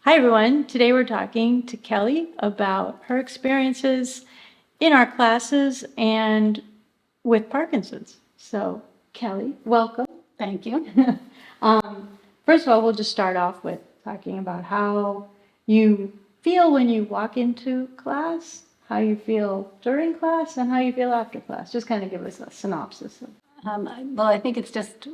Hi, everyone. Today we're talking to Kelly about her experiences in our classes and with Parkinson's. So, Kelly, welcome. Thank you. First of all, we'll just start off with talking about how you feel when you walk into class, how you feel during class, and how you feel after class. Just kind of give us a synopsis. Well, I think it's just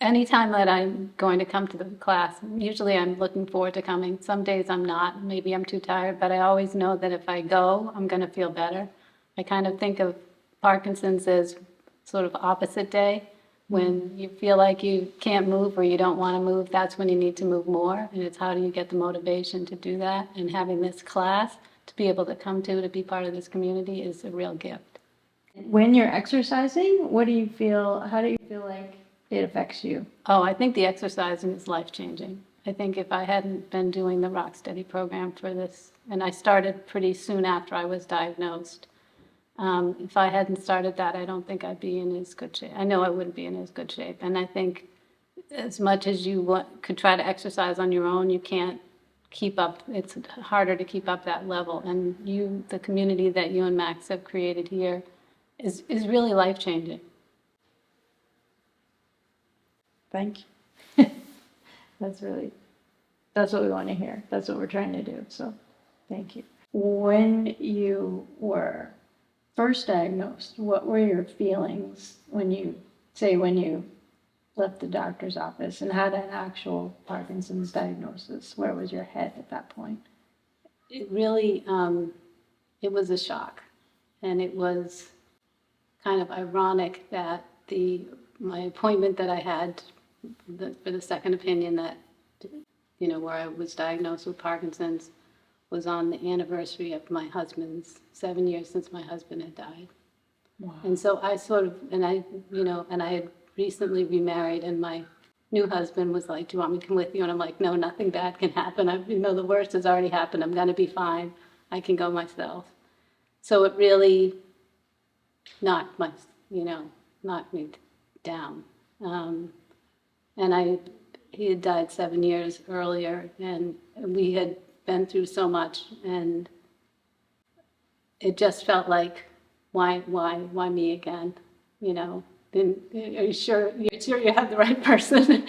anytime that I'm going to come to the class, usually I'm looking forward to coming. Some days I'm not, maybe I'm too tired, but I always know that if I go, I'm going to feel better. I kind of think of Parkinson's as sort of opposite day. When you feel like you can't move or you don't want to move, that's when you need to move more. And it's how do you get the motivation to do that? And having this class to be able to come to be part of this community is a real gift. When you're exercising, what do you feel? How do you feel like it affects you? Oh, I think the exercising is life-changing. I think if I hadn't been doing the Rock Steady program for this, and I started pretty soon after I was diagnosed, if I hadn't started that, I don't think I'd be in as good shape. I know I wouldn't be in as good shape. And I think as much as you could try to exercise on your own, you can't keep up. It's harder to keep up that level. And the community that you and Max have created here is really life-changing. Thank you. That's what we want to hear. That's what we're trying to do. So thank you. When you were first diagnosed, what were your feelings when you left the doctor's office and had an actual Parkinson's diagnosis? Where was your head at that point? It really, it was a shock. And it was kind of ironic that my appointment that I had for the second opinion that, where I was diagnosed with Parkinson's was on the anniversary of my husband's 7 years since my husband had died. Wow. And so I sort of, and I had recently remarried, and my new husband was like, do you want me to come with you? And I'm like, no, nothing bad can happen. The worst has already happened. I'm going to be fine. I can go myself. So it really knocked me down. And he had died 7 years earlier, and we had been through so much, and it just felt like, why me again? Are you sure you have the right person?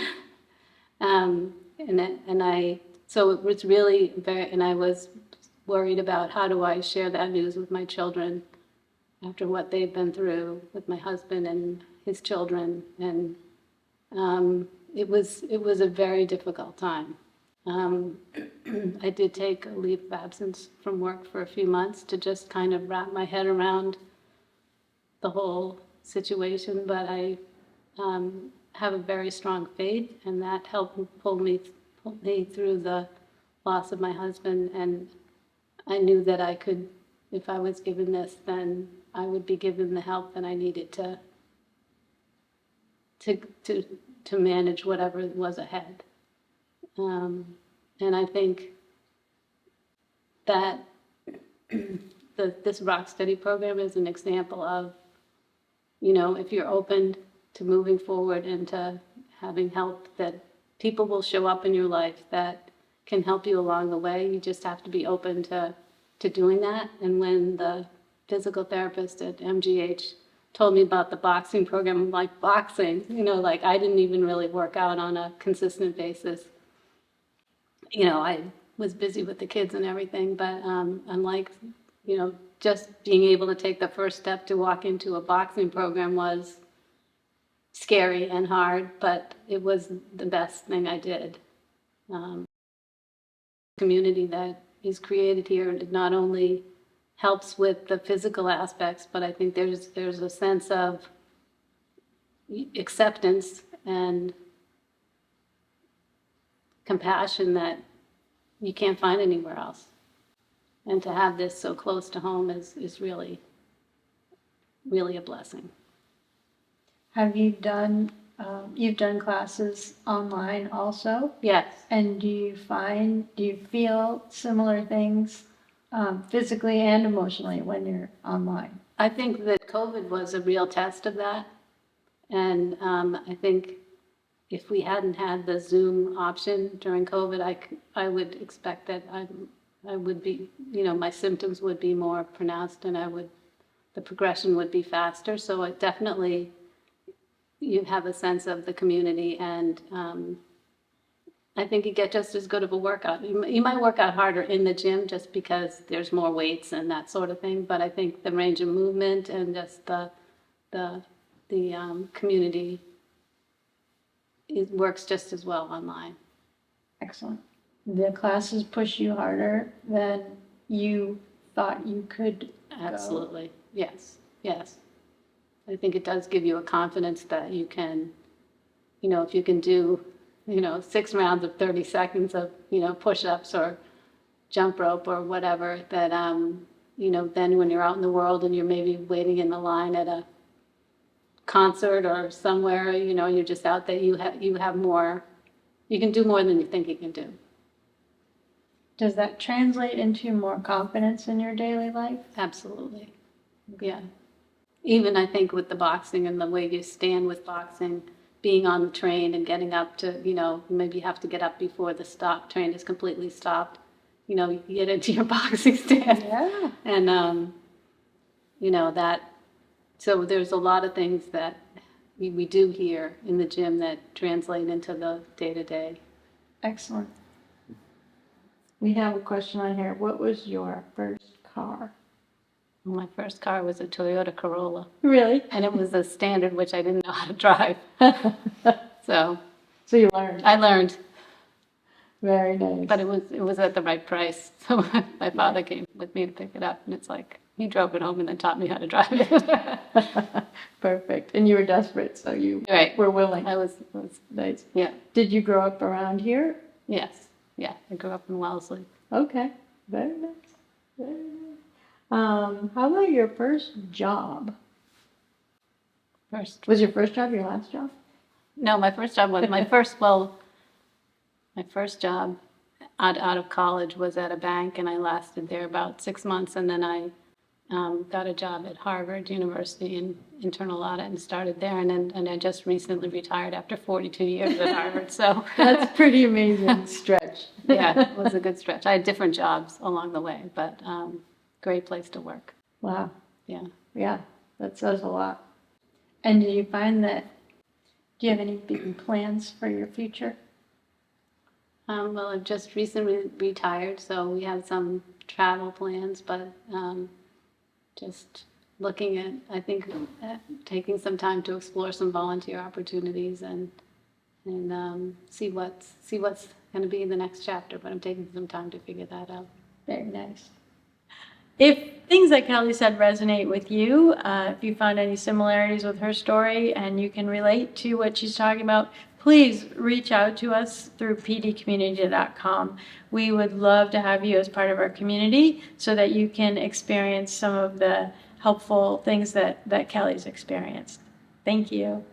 So it was really and I was worried about how do I share that news with my children after what they've been through with my husband and his children, and it was a very difficult time. I did take a leave of absence from work for a few months to just kind of wrap my head around the whole situation, but I have a very strong faith, and that helped pull me through the loss of my husband. And I knew that I could, if I was given this, then I would be given the help that I needed to manage whatever was ahead. And I think that this Rock Steady program is an example of, if you're open to moving forward and to having help, that people will show up in your life that can help you along the way. You just have to be open to doing that. And when the physical therapist at MGH told me about the boxing program, I'm like, boxing? I didn't even really work out on a consistent basis. I was busy with the kids and everything, but I'm like, just being able to take the first step to walk into a boxing program was scary and hard, but it was the best thing I did. Community that is created here not only helps with the physical aspects, but I think there's a sense of acceptance and compassion that you can't find anywhere else. And to have this so close to home is really, really a blessing. Have you done, you've done classes online also? Yes. And do you feel similar things physically and emotionally when you're online? I think that COVID was a real test of that. And I think if we hadn't had the Zoom option during COVID, I would expect that I would be, my symptoms would be more pronounced and the progression would be faster. So it definitely, you have a sense of the community, and I think you get just as good of a workout. You might work out harder in the gym just because there's more weights and that sort of thing, but I think the range of movement and just the community, it works just as well online. Excellent. The classes push you harder than you thought you could go. Absolutely. Yes. I think it does give you a confidence that you can, if you can do, 6 rounds of 30 seconds of, push-ups or jump rope or whatever, that, then when you're out in the world and you're maybe waiting in the line at a concert or somewhere, you're just out there, you have more, you can do more than you think you can do. Does that translate into more confidence in your daily life? Absolutely. Yeah. Even I think with the boxing and the way you stand with boxing, being on the train and getting up to, maybe you have to get up before the train is completely stopped, you get into your boxing stand. Yeah. And, so there's a lot of things that we do here in the gym that translate into the day-to-day. Excellent. We have a question on here. What was your first car? My first car was a Toyota Corolla. Really? And it was a standard, which I didn't know how to drive. So you learned. I learned. Very nice. But it was at the right price. So my father came with me to pick it up, and it's like, he drove it home and then taught me how to drive it. Perfect. And you were desperate, so you Right. were willing. I was, Nice. yeah. Did you grow up around here? Yes. Yeah, I grew up in Wellesley. Okay. Very nice. Very nice. How about your first job? First. Was your first job your last job? No, my first job was my first job out of college was at a bank, and I lasted there about 6 months, and then I got a job at Harvard University in internal audit and started there, and I just recently retired after 42 years at Harvard. So That's pretty amazing stretch. yeah, it was a good stretch. I had different jobs along the way, but great place to work. Wow. Yeah. Yeah, that says a lot. And do you have any big plans for your future? Well, I've just recently retired, so we have some travel plans, but just looking at, I think, taking some time to explore some volunteer opportunities and see what's going to be in the next chapter. But I'm taking some time to figure that out. Very nice. If things that Kellie said resonate with you, if you found any similarities with her story and you can relate to what she's talking about, please reach out to us through pdcommunity.com. We would love to have you as part of our community so that you can experience some of the helpful things that Kellie's experienced. Thank you.